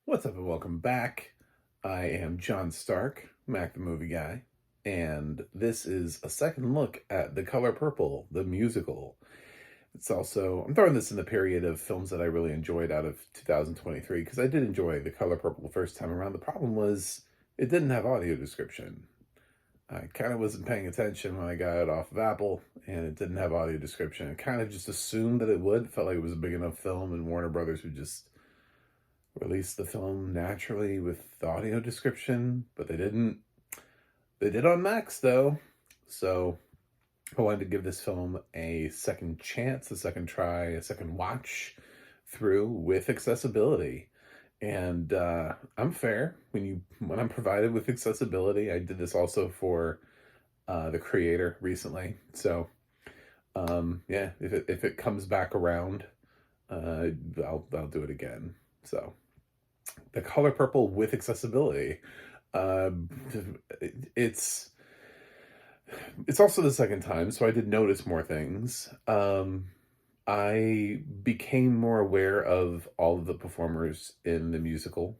What's up and welcome back. I am John Stark, Mac the Movie Guy, and this is a second look at The Color Purple, the musical. I'm throwing this in the period of films that I really enjoyed out of 2023 because I did enjoy The Color Purple the first time around. The problem was it didn't have audio description. I kind of wasn't paying attention when I got it off of Apple, and it didn't have audio description. I kind of just assumed that it would. Felt like it was a big enough film, and Warner Brothers would just release the film naturally with audio description, but they didn't. They did on Max though, so I wanted to give this film a second chance, a second try, a second watch through with accessibility. And I'm fair when I'm provided with accessibility. I did this also for the creator recently, so yeah, if it comes back around, I'll do it again. So The Color Purple with accessibility. Um, it's it's also the second time, so I did notice more things. I became more aware of all of the performers in the musical,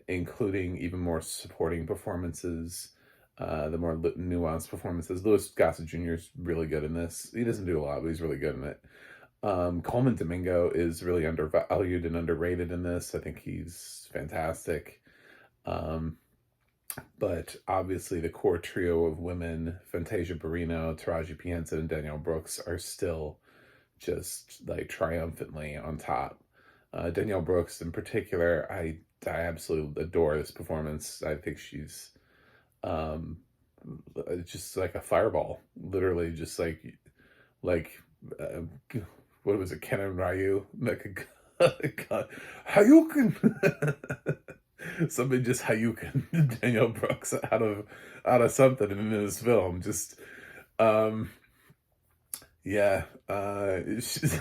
including even more supporting performances, the more nuanced performances. Louis Gossett Jr. is really good in this. He doesn't do a lot, but he's really good in it. Coleman Domingo is really undervalued and underrated in this. I think he's fantastic. Um, but obviously, the core trio of women, Fantasia Barrino, Taraji P. Henson, and Danielle Brooks, are still just like triumphantly on top. Danielle Brooks, in particular, I absolutely adore this performance. I think she's um, just like a fireball, literally, just like uh, what was it, Ken and Ryu? Like God, Hayukin. Somebody just Hayukin Danielle Brooks out of something in this film. Just um yeah, it's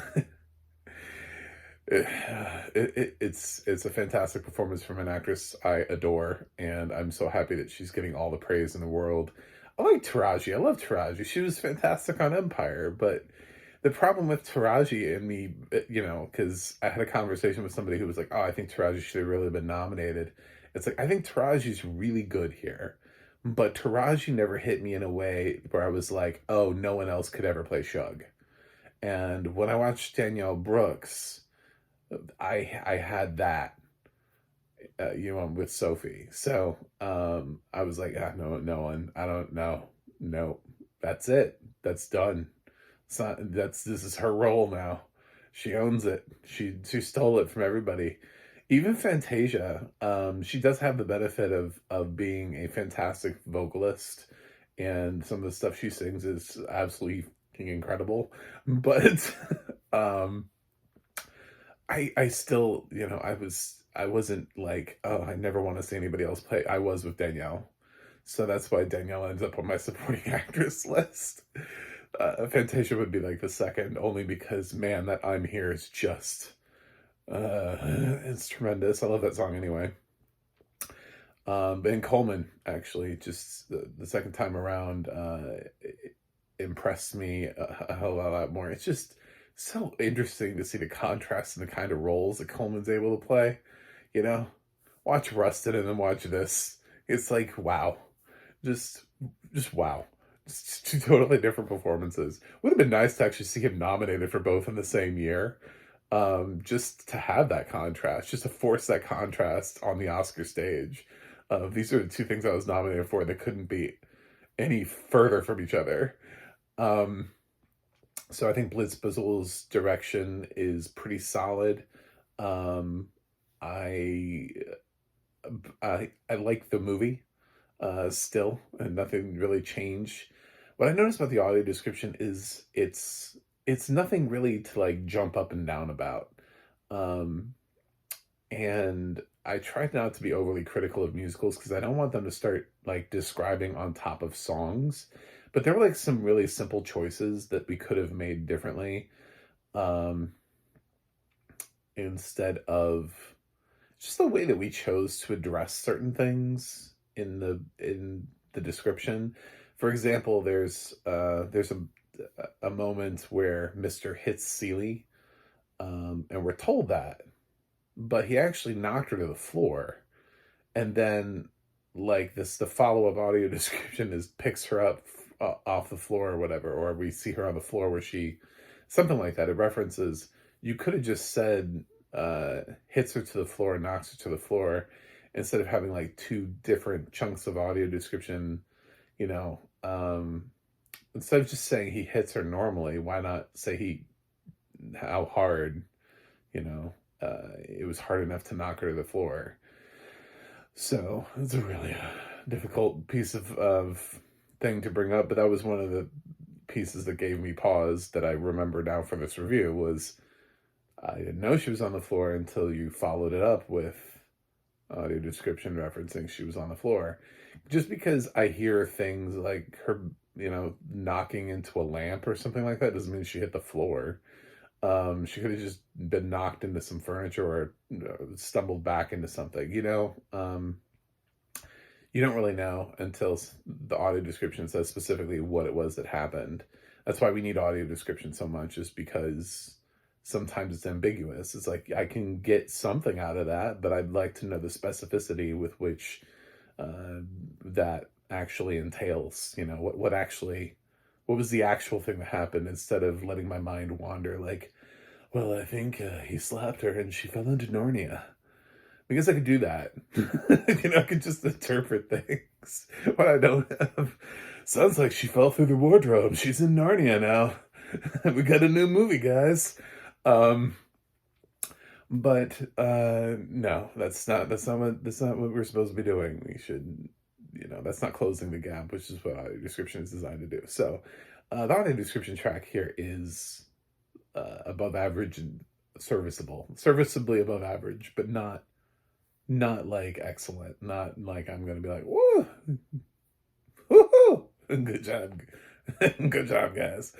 a fantastic performance from an actress I adore, and I'm so happy that she's getting all the praise in the world. I like Taraji. I love Taraji. She was fantastic on Empire, but the problem with Taraji and me, because I had a conversation with somebody who was like, "Oh, I think Taraji should have really been nominated." It's like I think Taraji's really good here, but Taraji never hit me in a way where I was like, "Oh, no one else could ever play Shug." And when I watched Danielle Brooks, I had that, with Sophie. So I was like, ah, no, no one. I don't know. No, that's it. That's done. It's not. This is her role now. She owns it. She stole it from everybody. Even Fantasia, she does have the benefit of being a fantastic vocalist, and some of the stuff she sings is absolutely fucking incredible. But um, I still, I wasn't like, oh, I never want to see anybody else play. I was with Danielle. So that's why Danielle ends up on my supporting actress list. Fantasia would be like the second, only because, man, that I'm Here is just, it's tremendous. I love that song anyway. And Coleman, actually, just the second time around, impressed me a hell of a lot more. It's just so interesting to see the contrast and the kind of roles that Coleman's able to play. You know, watch Rusted and then watch this. It's like wow, just just wow. Just two totally different performances. Would have been nice to actually see him nominated for both in the same year. Just to have that contrast, just to force that contrast on the Oscar stage. These are the two things I was nominated for that couldn't be any further from each other. Um, so I think Blitz Bizzle's direction is pretty solid. Um, I I like the movie still, and nothing really changed. What I noticed about the audio description is it's nothing really to like jump up and down about. Um, and I tried not to be overly critical of musicals because I don't want them to start like describing on top of songs. But there were like some really simple choices that we could have made differently, um, instead of just the way that we chose to address certain things in the description. For example, there's a moment where Mister hits Celie, and we're told that, but he actually knocked her to the floor. And then, like, the follow-up audio description is picks her up off the floor or whatever, or we see her on the floor where she, something like that. It references, you could have just said, hits her to the floor, knocks her to the floor, instead of having like two different chunks of audio description, you know. Instead of just saying he hits her normally, why not say how hard, you know, it was hard enough to knock her to the floor. So it's a really difficult piece of thing to bring up, but that was one of the pieces that gave me pause that I remember now from this review. Was I didn't know she was on the floor until you followed it up with audio description referencing she was on the floor. Just because I hear things like her, you know, knocking into a lamp or something like that doesn't mean she hit the floor. She could have just been knocked into some furniture or stumbled back into something, you know. You don't really know until the audio description says specifically what it was that happened. That's why we need audio description so much, is because sometimes it's ambiguous. It's like, I can get something out of that, but I'd like to know the specificity with which that actually entails. You know, what was the actual thing that happened, instead of letting my mind wander like, well, I think he slapped her and she fell into Narnia. Because I could do that. You know, I could just interpret things when I don't have. Sounds like she fell through the wardrobe. She's in Narnia now. We got a new movie, guys. But no, that's not what we're supposed to be doing. We should, you know, that's not closing the gap, which is what audio description is designed to do. So the audio description track here is above average and serviceably above average, but not like excellent. Not like I'm gonna be like, whoa, woohoo, good job, good job, guys.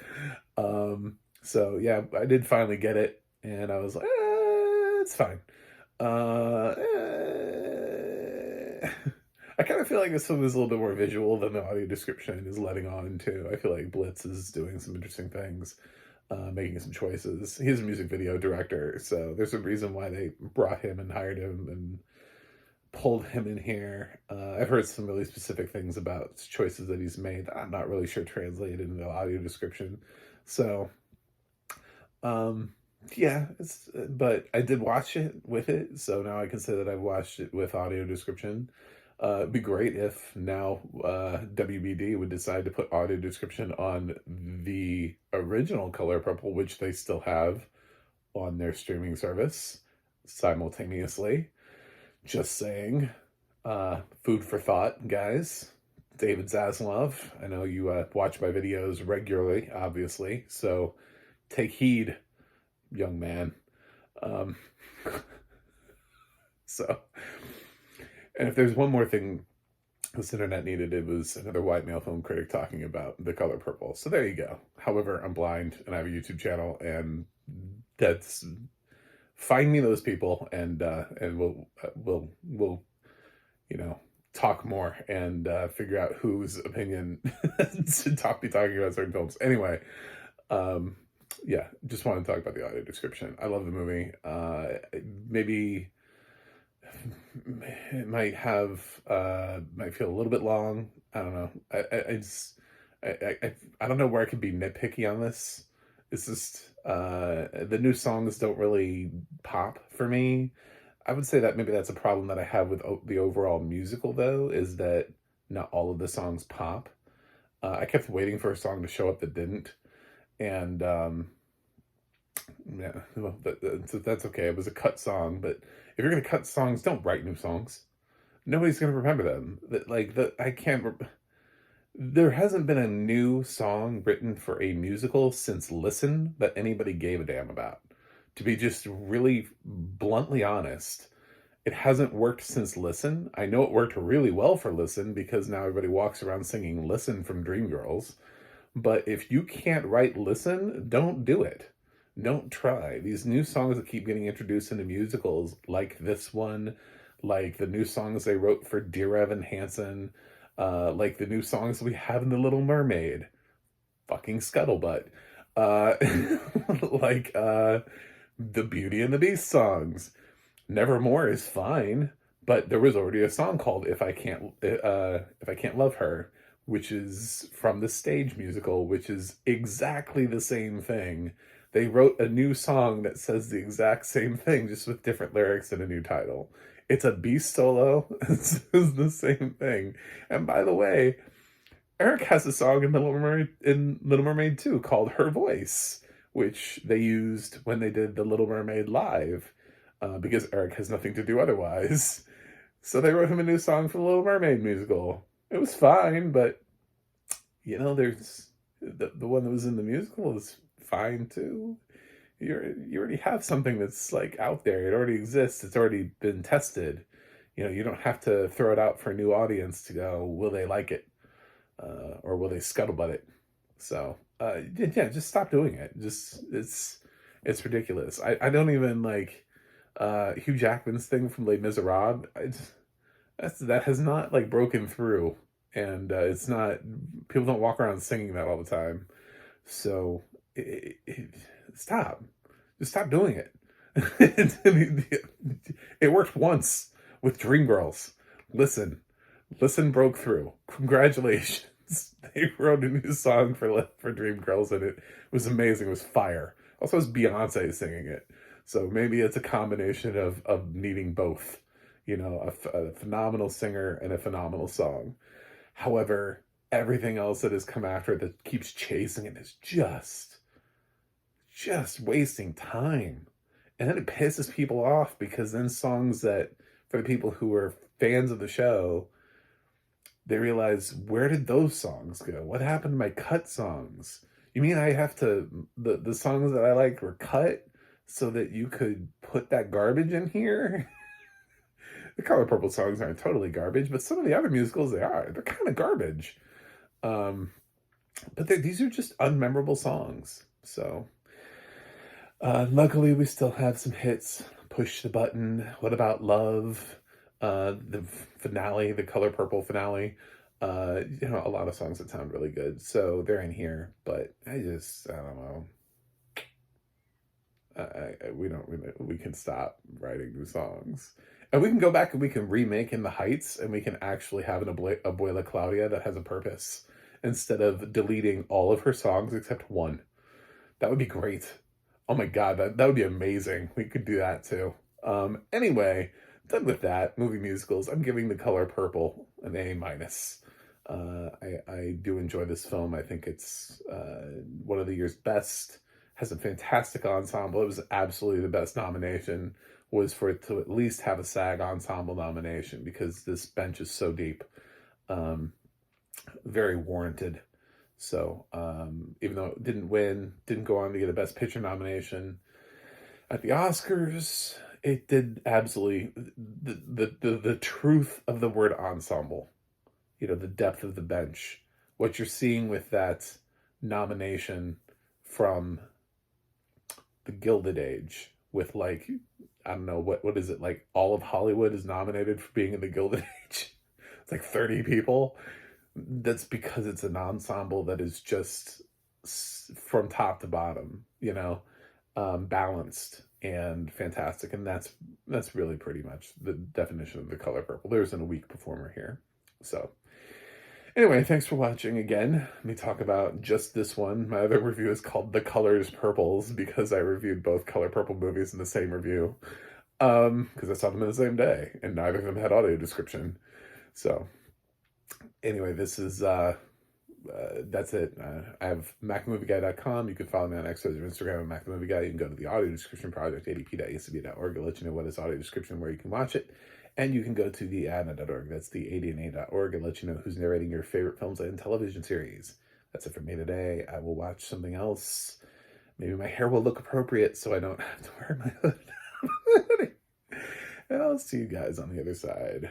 So yeah, I did finally get it, and I was like, it's fine. I kind of feel like this one is a little bit more visual than the audio description is letting on to. I feel like Blitz is doing some interesting things, making some choices. He's a music video director, so there's a reason why they brought him and hired him and pulled him in here. I've heard some really specific things about choices that he's made that I'm not really sure translated into the audio description. So, yeah, but I did watch it with it, so now I can say that I've watched it with audio description. It'd be great if now WBD would decide to put audio description on the original Color Purple, which they still have on their streaming service simultaneously. Just saying. Food for thought, guys. David Zaslav, I know you watch my videos regularly, obviously, so take heed, young man. So, and if there's one more thing this internet needed, it was another white male film critic talking about The Color Purple. So there you go. However, I'm blind and I have a YouTube channel, and that's, find me those people, and we'll you know, talk more and figure out whose opinion to be talking about certain films. Anyway, yeah, just want to talk about the audio description. I love the movie. Maybe it might feel a little bit long. I don't know. I don't know where I could be nitpicky on this. It's just the new songs don't really pop for me. I would say that maybe that's a problem that I have with the overall musical, though, is that not all of the songs pop. I kept waiting for a song to show up that didn't, and yeah, well, that's okay. It was a cut song, but if you're gonna cut songs, don't write new songs. Nobody's gonna remember them. There hasn't been a new song written for a musical since Listen that anybody gave a damn about. To be just really bluntly honest, it hasn't worked since Listen. I know it worked really well for Listen because now everybody walks around singing Listen from Dreamgirls. But if you can't write Listen, don't do it. Don't try. These new songs that keep getting introduced into musicals, like this one, like the new songs they wrote for Dear Evan Hansen, like the new songs we have in The Little Mermaid, fucking Scuttlebutt, like the Beauty and the Beast songs. Nevermore is fine, but there was already a song called If I Can't Love Her, which is from the stage musical, which is exactly the same thing. They wrote a new song that says the exact same thing, just with different lyrics and a new title. It's a Beast solo. It's the same thing. And by the way, Eric has a song in Little Mermaid 2 called Her Voice, which they used when they did the Little Mermaid live, because Eric has nothing to do otherwise. So they wrote him a new song for the Little Mermaid musical. It was fine, but there's the one that was in the musical is fine too. You already have something that's like out there. It already exists. It's already been tested. You don't have to throw it out for a new audience to go, will they like it? Or will they scuttlebutt it? So yeah, just stop doing it. Just it's ridiculous. I don't even like Hugh Jackman's thing from Les Miserables. That has not like broken through, and it's not, people don't walk around singing that all the time. So stop, just stop doing it. It worked once with Dreamgirls. Listen broke through. Congratulations. They wrote a new song for Dreamgirls, and it was amazing. It was fire. Also, it was Beyonce singing it. So maybe it's a combination of needing both. A phenomenal singer and a phenomenal song. However, everything else that has come after it that keeps chasing it is just wasting time. And then it pisses people off, because then songs that, for the people who are fans of the show, they realize, where did those songs go? What happened to my cut songs? You mean I have to, the songs that I liked were cut so that you could put that garbage in here? The Color Purple songs aren't totally garbage, but some of the other musicals, they are. They're kind of garbage. But these are just unmemorable songs. So, luckily we still have some hits. Push the Button, What About Love, the finale, the Color Purple finale. A lot of songs that sound really good. So they're in here, but I don't know. We can stop writing new songs. And we can go back and we can remake In the Heights, and we can actually have an Abuela Claudia that has a purpose, instead of deleting all of her songs except one. That would be great. Oh my God, that would be amazing. We could do that too. Anyway, done with that. Movie musicals. I'm giving The Color Purple an A-. I do enjoy this film. I think it's one of the year's best. Has a fantastic ensemble. It was absolutely the best nomination, was for it to at least have a SAG ensemble nomination, because this bench is so deep. Very warranted. So even though it didn't win, didn't go on to get a Best Picture nomination at the Oscars, it did absolutely the truth of the word ensemble. The depth of the bench. What you're seeing with that nomination from the Gilded Age, with like, I don't know, what is it, like all of Hollywood is nominated for being in the Gilded Age. It's like 30 people. That's because it's an ensemble that is just from top to bottom, balanced and fantastic. And that's really pretty much the definition of The Color Purple. There isn't a weak performer here. So anyway, thanks for watching again. Let me talk about just this one. My other review is called The Colors Purples, because I reviewed both Color Purple movies in the same review. Because I saw them in the same day, and neither of them had audio description. So anyway, this is that's it. I have MacTheMovieGuy.com. You can follow me on X or Instagram at MacTheMovieGuy. You can go to the audio description project, adp.acb.org, to let you know what is audio description, where you can watch it. And you can go to the ADNA.org. That's the ADNA.org, and let you know who's narrating your favorite films and television series. That's it for me today. I will watch something else. Maybe my hair will look appropriate so I don't have to wear my hood. And I'll see you guys on the other side.